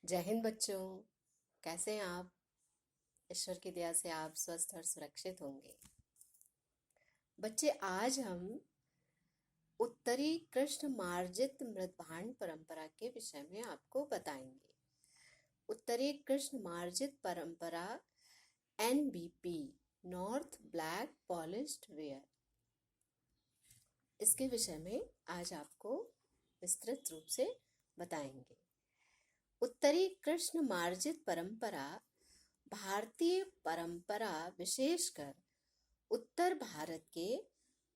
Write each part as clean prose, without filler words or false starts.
जय हिंद बच्चों। कैसे हैं आप? ईश्वर की दया से आप स्वस्थ और सुरक्षित होंगे। बच्चे, आज हम उत्तरी कृष्ण मार्जित मृदभांड परंपरा के विषय में आपको बताएंगे। उत्तरी कृष्ण मार्जित परंपरा NBP, north black polished where, इसके विषय में आज आपको विस्तृत रूप से बताएंगे। उत्तरी कृष्ण मार्जित परंपरा भारतीय परंपरा, विशेषकर उत्तर भारत के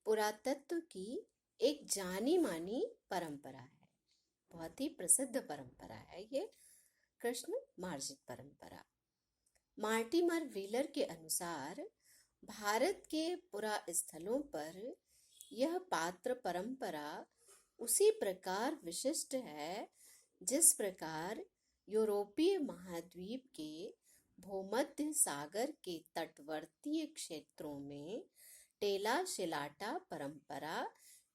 पुरातत्व की एक जानी मानी परंपरा है। बहुत ही प्रसिद्ध परंपरा है ये कृष्ण मार्जित परंपरा। मार्टिमर व्हीलर के अनुसार भारत के पुरास्थलों पर यह पात्र परंपरा उसी प्रकार विशिष्ट है जिस प्रकार यूरोपीय महाद्वीप के भूमध्य सागर के तटवर्तीय क्षेत्रों में टेला शिलाटा परंपरा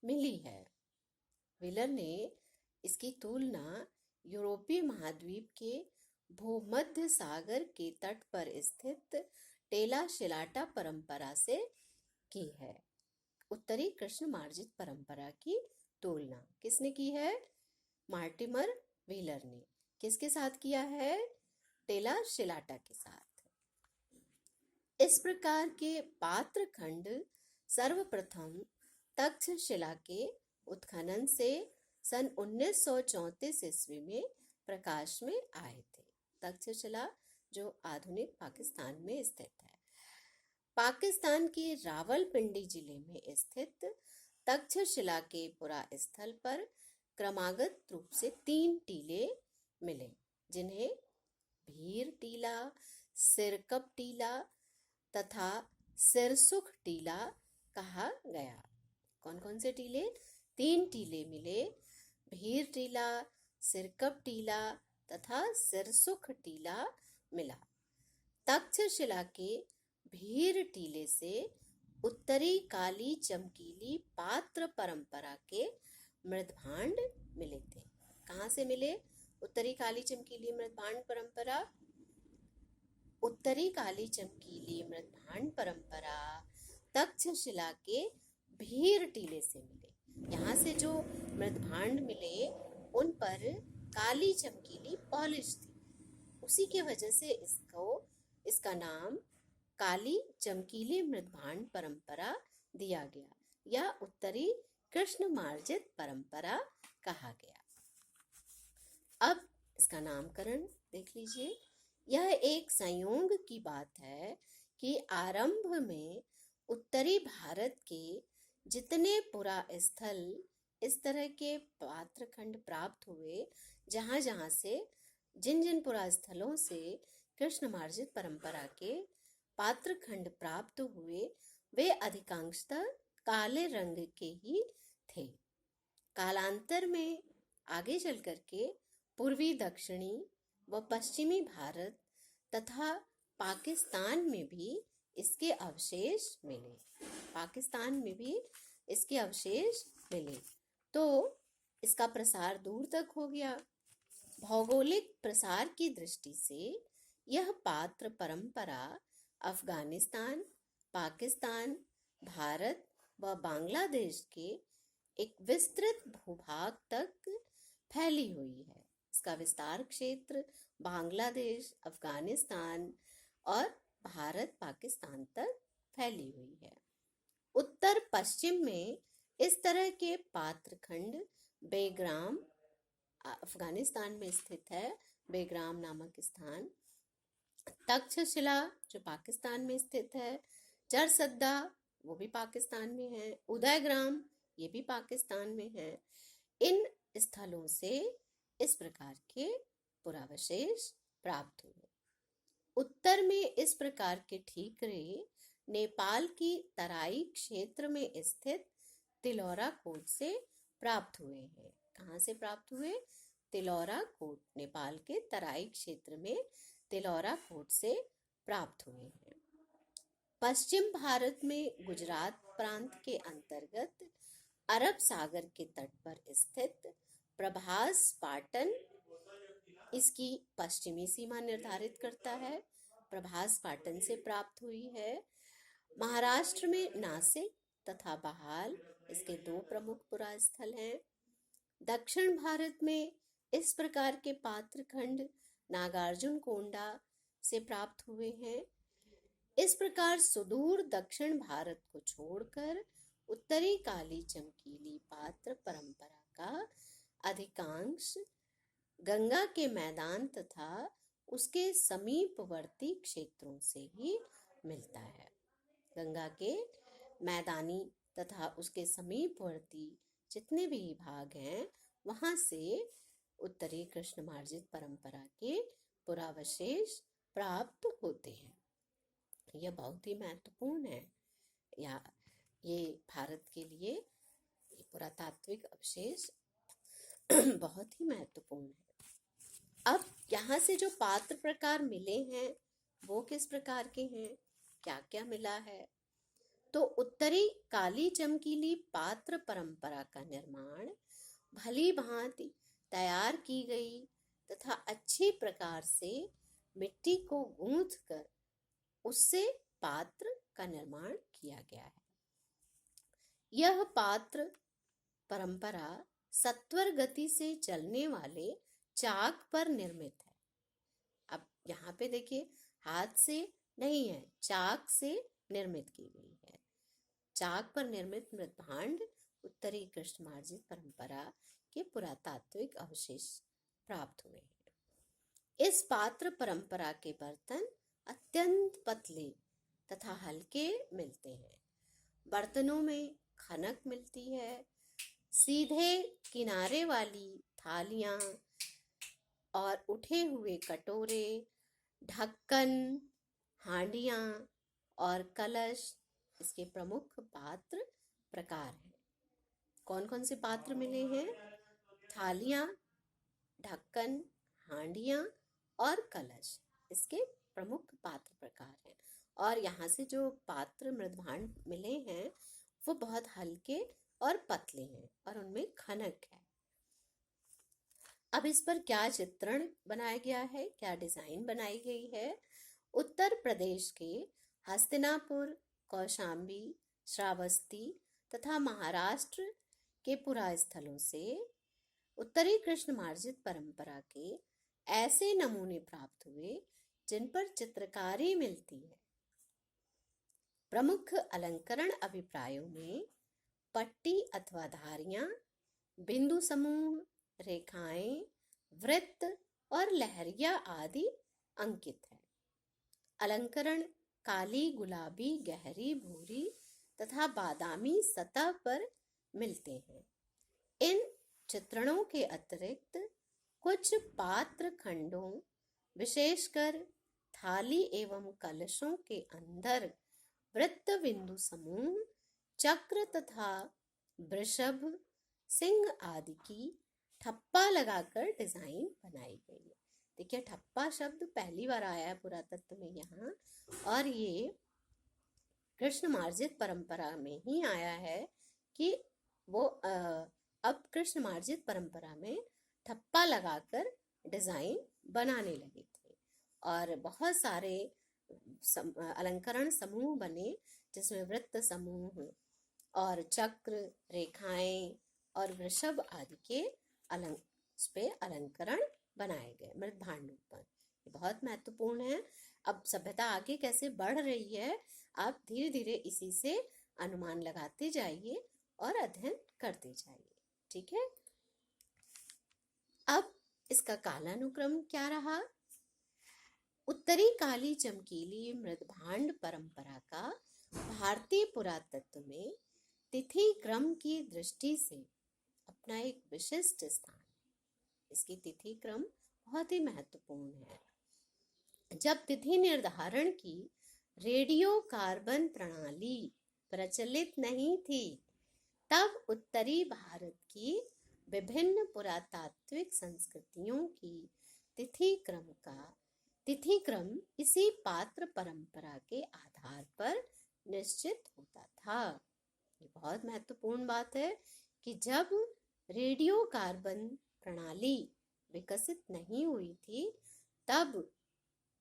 मिली है। व्हीलर ने इसकी तुलना यूरोपीय महाद्वीप के भूमध्य सागर के तट पर स्थित टेला शिलाटा परंपरा से की है। उत्तरी कृष्ण मार्जित परंपरा की तुलना किसने की है? मार्टिमर व्हीलर ने। किसके साथ किया है? टेला शिलाटा के साथ। इस प्रकार के पात्र खंड सर्वप्रथम तक्षशिला के उत्खनन से सन 1934 ईस्वी में प्रकाश में आए थे। तक्षशिला जो आधुनिक पाकिस्तान में स्थित है। पाकिस्तान के रावलपिंडी जिले में स्थित तक्षशिला के पुरास्थल पर क्रमागत रूप से 3 टीले मिले, जिन्हें भीर टीला, सिरकप टीला तथा सिरसुख टीला कहा गया। कौन कौन से टीले? 3 टीले मिले, भीर टीला, सिरकप टीला तथा सिरसुख टीला मिला। तक्षशिला के भीर टीले से उत्तरी काली चमकीली पात्र परंपरा के मृदभांड मिले थे। कहाँ से मिले उत्तरी काली चमकीली मृदभांड परंपरा? उत्तरी काली चमकीली मृदभांड परंपरा तक्षशिला के भीर टीले से मिले। यहाँ से जो मृदभांड मिले उन पर काली चमकीली पॉलिश थी, उसी के वजह से इसका नाम काली चमकीली मृदभांड परंपरा दिया गया या उत्तरी कृष्ण मार्जित परंपरा कहा गया। अब इसका नामकरण देख लीजिए। यह एक संयोग की बात है कि आरंभ में उत्तरी भारत के जितने पुरास्थल इस तरह के पात्रखंड प्राप्त हुए, जहाँ जहाँ से जिन पुरास्थलों से कृष्ण मार्जित परंपरा के पात्रखंड प्राप्त हुए, वे अधिकांशतः काले रंग के ही थे। कालांतर में आगे चल करके पूर्वी, दक्षिणी व पश्चिमी भारत तथा पाकिस्तान में भी इसके अवशेष मिले। पाकिस्तान में भी इसके अवशेष मिले तो इसका प्रसार दूर तक हो गया। भौगोलिक प्रसार की दृष्टि से यह पात्र परंपरा अफगानिस्तान, पाकिस्तान, भारत व बांग्लादेश के एक विस्तृत भूभाग तक फैली हुई है। इसका विस्तार क्षेत्र बांग्लादेश, अफगानिस्तान और भारत, पाकिस्तान तक फैली हुई है। उत्तर पश्चिम में इस तरह के पात्रखंड बेग्राम अफगानिस्तान में स्थित है, बेग्राम नामक स्थान, तक्षशिला जो पाकिस्तान में स्थित है, जरसद्दा वो भी पाकिस्तान में है, उदयग्राम ये भी पाकिस्तान में है। इन स्थलों से इस प्रकार के पुरावशेष प्राप्त हुए। उत्तर में इस प्रकार के ठीकरे नेपाल की तराई क्षेत्र में स्थित तिलौरा कोट से प्राप्त हुए हैं। कहाँ से प्राप्त हुए? तिलौरा कोट, नेपाल के तराई क्षेत्र में तिलौरा कोट से प्राप्त हुए हैं। पश्चिम भारत में गुजरात प्रांत के अंतर्गत अरब सागर के तट पर स्थित प्रभास पाटन इसकी पश्चिमी सीमा निर्धारित करता है, प्रभास पाटन से प्राप्त हुई है। महाराष्ट्र में नासिक तथा बहाल इसके दो प्रमुख पुरास्थल हैं। दक्षिण भारत में इस प्रकार के पात्र खंड नागार्जुन कोंडा से प्राप्त हुए हैं। इस प्रकार सुदूर दक्षिण भारत को छोड़कर उत्तरी काली चमकीली पात्र परंपरा का अधिकांश गंगा के मैदान तथा उसके समीपवर्ती क्षेत्रों से ही मिलता है। गंगा के मैदानी तथा उसके समीपवर्ती जितने भी भाग हैं वहां से उत्तरी कृष्ण मार्जित परंपरा के पुरावशेष प्राप्त होते हैं। यह बहुत ही महत्वपूर्ण है, या ये भारत के लिए पुरातात्विक अवशेष बहुत ही महत्वपूर्ण है। अब यहाँ से जो पात्र प्रकार मिले हैं वो किस प्रकार के हैं, क्या क्या मिला है? तो उत्तरी काली चमकीली पात्र परंपरा का निर्माण भली भांति तैयार की गई तथा अच्छी प्रकार से मिट्टी को गूंथ कर उससे पात्र का निर्माण किया गया है। यह पात्र परंपरा सत्वर गति से चलने वाले चाक पर निर्मित है। अब यहाँ पे देखिए, हाथ से नहीं है, चाक से निर्मित की गई है। चाक पर निर्मित मृद्भांड उत्तरी कृष्ण मार्जित परंपरा के पुरातात्विक अवशेष प्राप्त हुए हैं। इस पात्र परंपरा के बर्तन अत्यंत पतले तथा हल्के मिलते हैं। बर्तनों में खनक मिलती है। सीधे किनारे वाली थालियां और उठे हुए कटोरे, ढक्कन, हांडियां और कलश इसके प्रमुख पात्र प्रकार हैं। कौन कौन से पात्र मिले हैं? थालियां, ढक्कन, हांडियां और कलश इसके प्रमुख पात्र प्रकार हैं। और यहाँ से जो पात्र मृद्भांड मिले हैं वो बहुत हल्के और पतले हैं और उनमें खनक है। अब इस पर क्या चित्रण बनाया गया है, क्या डिजाइन बनाई गई है? उत्तर प्रदेश के हस्तिनापुर, कौशाम्बी, श्रावस्ती तथा महाराष्ट्र के पुरास्थलों से उत्तरी कृष्ण मार्जित परंपरा के ऐसे नमूने प्राप्त हुए जिन पर चित्रकारी मिलती है। प्रमुख अलंकरण अभिप्रायों में पट्टी अथवा धारियां, बिंदु समूह, रेखाएं, वृत्त और लहरिया आदि अंकित है। अलंकरण काली, गुलाबी, गहरी भूरी तथा बादामी सतह पर मिलते हैं। इन चित्रणों के अतिरिक्त कुछ पात्र खंडों, विशेषकर थाली एवं कलशों के अंदर वृत्त, बिंदु समूह, चक्र तथा वृषभ, सिंह आदि की ठप्पा लगाकर डिजाइन बनाई गई है। देखिए, ठप्पा शब्द पहली बार आया है पुरातत्व में यहाँ, और ये कृष्ण मार्जित परंपरा में ही आया है कि वो अब कृष्ण मार्जित परंपरा में ठप्पा लगाकर डिजाइन बनाने लगे थे। और बहुत सारे अलंकरण समूह बने जिसमें वृत्त समूह और चक्र, रेखाएं और वृषभ आदि के अलंकरण बनाए गए मृद्भांडों पर। बहुत महत्वपूर्ण है। अब सभ्यता आगे कैसे बढ़ रही है आप धीरे धीरे इसी से अनुमान लगाते जाइए और अध्ययन करते जाइए। ठीक है। अब इसका कालानुक्रम क्या रहा? उत्तरी काली चमकीली मृद्भांड परंपरा का भारतीय पुरातत्व में तिथि क्रम की दृष्टि से अपना एक विशिष्ट स्थान। इसकी तिथि क्रम बहुत ही महत्वपूर्ण है। जब तिथि निर्धारण की रेडियो कार्बन प्रणाली प्रचलित नहीं थी, तब उत्तरी भारत की विभिन्न पुरातात्विक संस्कृतियों की तिथि क्रम इसी पात्र परंपरा के आधार पर निश्चित होता था। ये बहुत महत्वपूर्ण बात है कि जब रेडियो कार्बन प्रणाली विकसित नहीं हुई थी, तब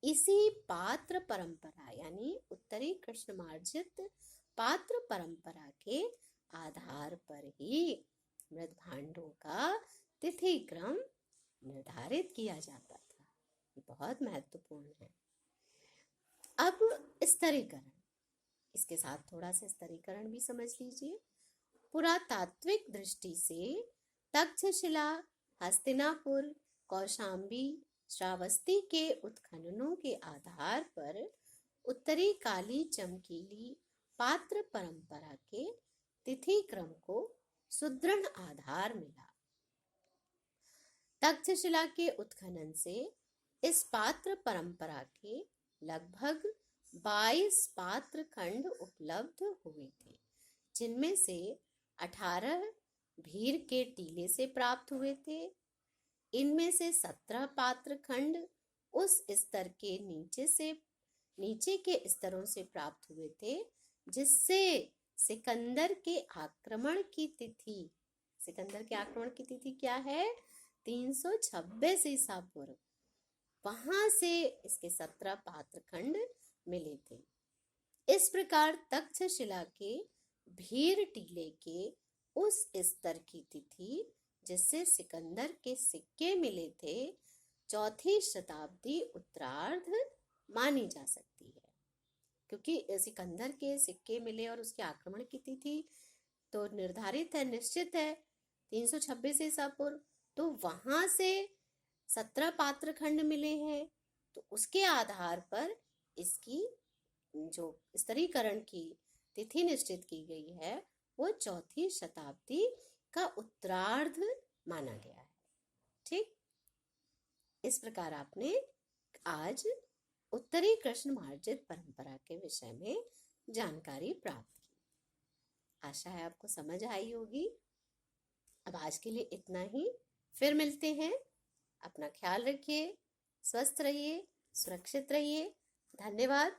इसी पात्र परंपरा यानी उत्तरी कृष्णमार्जित पात्र परंपरा के आधार पर ही मृत भांडों का तिथि क्रम निर्धारित किया जाता था। ये बहुत महत्वपूर्ण है। अब स्तरीकरण, इसके साथ थोड़ा सा स्तरीकरण भी समझ लीजिए। पुरातात्विक दृष्टि से तक्षशिला, हस्तिनापुर, कौशाम्बी, श्रावस्ती के उत्खननों के आधार पर उत्तरी काली चमकीली पात्र परंपरा के तिथि क्रम को सुदृढ़ आधार मिला। तक्षशिला के उत्खनन से इस पात्र परंपरा के लगभग 22 पात्र खंड उपलब्ध हुए थे, जिनमें से 18 भीर के टीले से प्राप्त हुए थे। इनमें से 17 पात्र खंड उस स्तर के नीचे के स्तरों से प्राप्त हुए थे जिससे सिकंदर के आक्रमण की तिथि क्या है? 326 ईसा पूर्व। वहां से इसके 17 पात्र खंड मिले थे। इस प्रकार तक्षशिला के भीर टीले के उस स्तर की तिथि जिससे सिकंदर के सिक्के मिले थे, 4वीं शताब्दी उत्तरार्ध मानी जा सकती है, क्योंकि सिकंदर के सिक्के मिले और उसके आक्रमण की तिथि तो निर्धारित है, निश्चित है, 326 ईसा पूर्व। तो वहां से 17 पात्र खंड मिले हैं, तो उसके आधार पर इसकी जो स्तरीकरण की तिथि निश्चित की गई है वो 4वीं शताब्दी का उत्तरार्ध माना गया है। ठीक, इस प्रकार आपने आज उत्तरी कृष्णमार्जित परंपरा के विषय में जानकारी प्राप्त की। आशा है आपको समझ आई होगी। अब आज के लिए इतना ही, फिर मिलते हैं। अपना ख्याल रखिए, स्वस्थ रहिए, सुरक्षित रहिए। धन्यवाद।